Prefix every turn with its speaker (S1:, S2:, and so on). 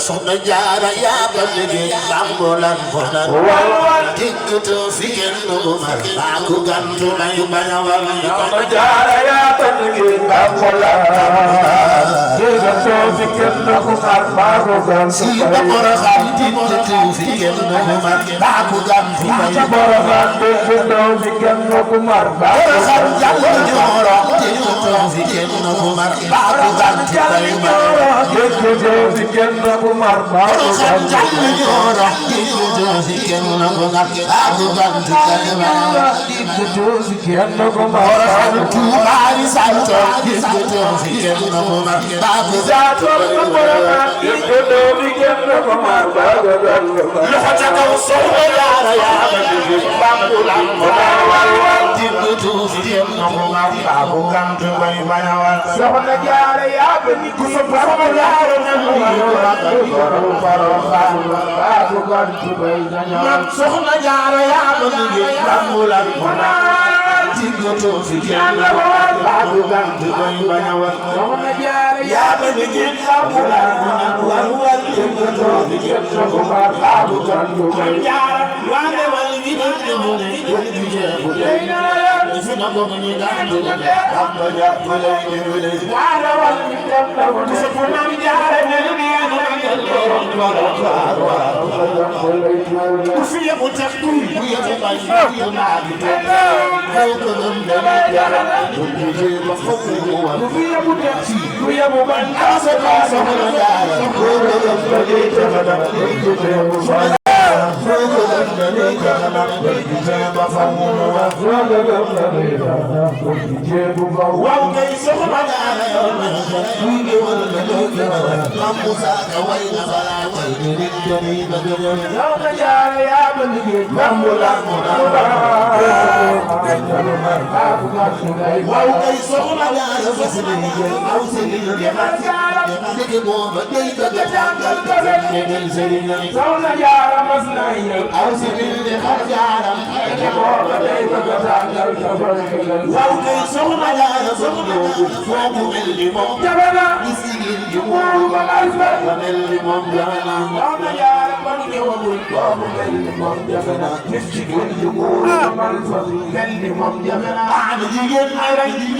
S1: soxna jaara yaa ba liggéey lambolan bolan diggutu fi kenn du mar baa ku gantu may bañ a war soxna jaara yaa ba liggéey lambolan diggutu fi kenn du mar baa ku gantu si ba boroxam diggutu fi kenn du mar baa ku gantu may boroxam diggutu fi kenn du mar baa ku gantu jooro diggutu fi kenn du mar baa ku gantu may diggutu fi kenn du mar baa ku gantu jooro diggutu fi kenn du mar baa ku gantu diggutu fi kenn du mar tuubaari santo diggutu fi kenn du mar baa ku gantu diggutu fi kenn du mar baa ku gantu loxo ca kaw soxna jaara yaa ba liggéey bambulan diggutu fi kenn du mar baa ku gantu may bañ a war soxna jaara yaa ba liggéey soxna jaara man soxna jaara yaa ba liggéey bambulan diggutu fi kenn du mar baa ku gantu may bañ a war soxna jaara yaa ba liggéey bambulan diggutu fi kenn du mar baa ku gantu may jaara waane wal bi mu ne fi na ko ni gantu am ba ja lay ni waane wal bi mu so ko nam jaara ne ni ku fi yebu tak ku yebu bay ku na bi ay ko dum da jaara ku je ba ko ku fi yebu tak ku yebu ban asa ka so na jaara ku dum da jaara ku je ba waaw kay soxna jaara yow na muy ngi wala na mam Musa ka way na bala way ni ni bëgg soxna jaara yaa ba liggéey bambulan waaw kay soxna jaara fas liggéey aw sëriñ dëgg moo ba day bëgg jàngal ko ngeen sëriñ soxna jaara mas na aw sëriñ de xar jaaram dëgg moo ba day bëgg jàngal ko waaw kay soxna jaara soxna foofu mel ni moom jabana isigil ju mu ba mel ni moom jabana soxna jaara man ñëwagul foofu mel ni moom jabana isigil ju mu ba mel ni moom jabana jigéen ay